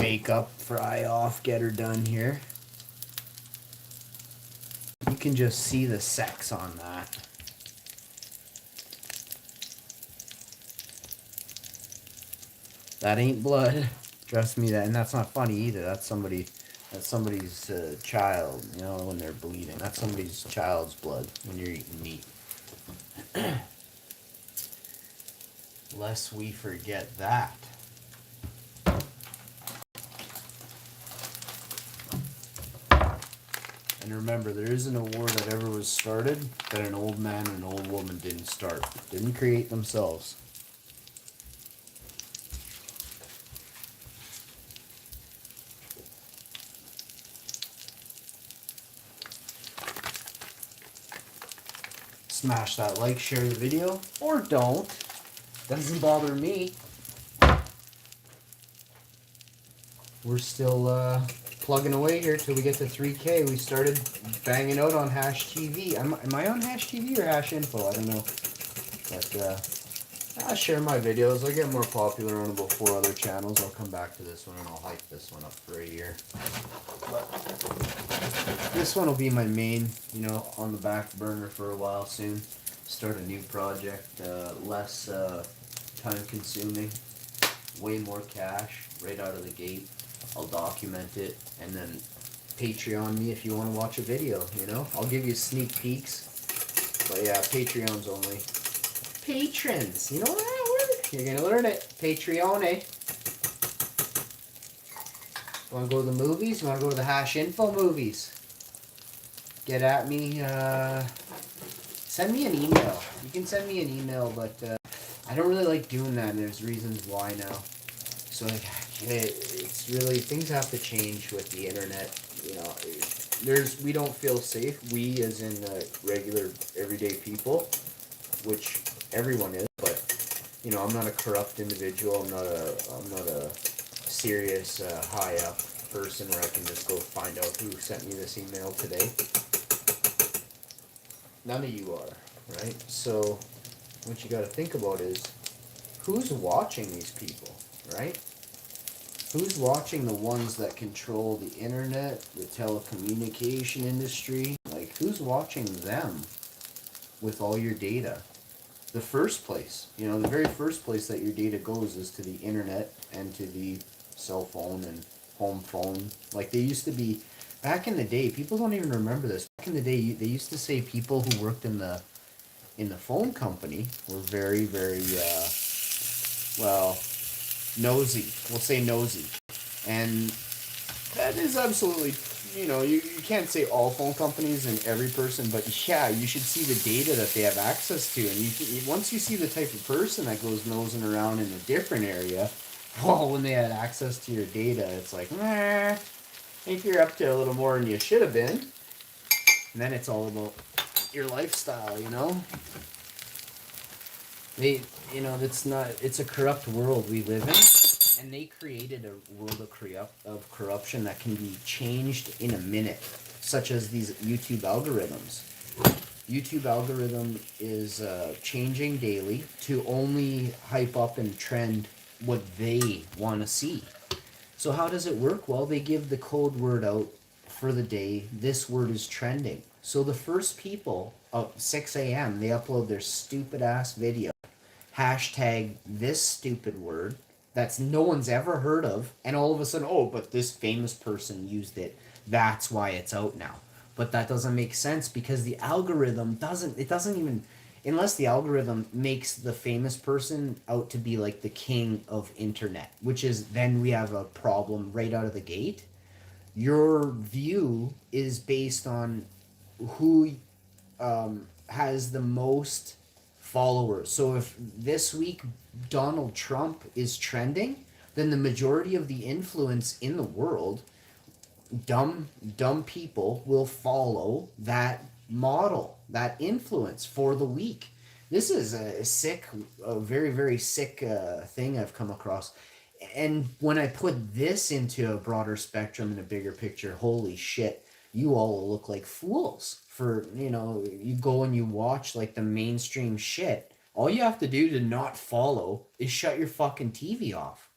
bake up, fry off, get her done here. You can just see the sex on that. That ain't blood. Trust me, that, and that's not funny either. That's somebody's child, you know, when they're bleeding. That's somebody's child's blood when you're eating meat. Lest we forget that. And remember, there isn't a war that ever was started that an old man and an old woman didn't start. Didn't create themselves. Smash that like, share the video, or don't. Doesn't bother me. We're still plugging away here till we get to 3K. We started banging out on Hash TV. Am I on Hash TV or Hash Info? I don't know. But I'll share my videos. I get more popular on about 4 other channels. I'll come back to this one and I'll hype this one up for a year. But this one will be my main, you know, on the back burner for a while soon. Start a new project, less time consuming, way more cash right out of the gate. I'll document it, and then Patreon me if you want to watch a video, you know? I'll give you sneak peeks. But yeah, Patreon's only. Patrons! You know that word? You're gonna learn it. Patreon. Want to go to the movies? You want to go to the Hash Info movies? Get at me. Send me an email. You can send me an email, but I don't really like doing that, and there's reasons why now. So it's really, things have to change with the internet. You know, we don't feel safe. We, as in regular, everyday people, which everyone is. But you know, I'm not a corrupt individual. I'm not a serious high up person where I can just go find out who sent me this email today. None of you are, right? So what you got to think about is who's watching these people, right? Who's watching the ones that control the internet, the telecommunication industry? Like, who's watching them with all your data? The first place, you know, the very first place that your data goes is to the internet and to the cell phone and home phone. Like, they used to be, back in the day, people don't even remember this. Back in the day, they used to say people who worked in the phone company were very, very, well, nosy. We'll say nosy. And that is absolutely, you know, you can't say all phone companies and every person, but yeah, you should see the data that they have access to. And once you see the type of person that goes nosing around in a different area, well, when they had access to your data, it's like, I think you're up to a little more than you should have been. And then it's all about your lifestyle, you know? You know, it's a corrupt world we live in, and they created a world of corruption that can be changed in a minute, such as these YouTube algorithms. YouTube algorithm is changing daily to only hype up and trend what they want to see. So how does it work? Well, they give the code word out for the day. This word is trending. So the first people at 6 a.m., they upload their stupid ass video. Hashtag this stupid word that's no one's ever heard of, and all of a sudden, oh, but this famous person used it. That's why it's out now. But that doesn't make sense because the algorithm doesn't even, unless the algorithm makes the famous person out to be like the king of internet, which is, then we have a problem right out of the gate. Your view is based on who has the most followers. So if this week Donald Trump is trending, then the majority of the influence in the world, dumb people will follow that model, that influence for the week. This is a very, very sick thing I've come across. And when I put this into a broader spectrum and a bigger picture, holy shit, you all look like fools for, you know, you go and you watch like the mainstream shit. All you have to do to not follow is shut your fucking TV off.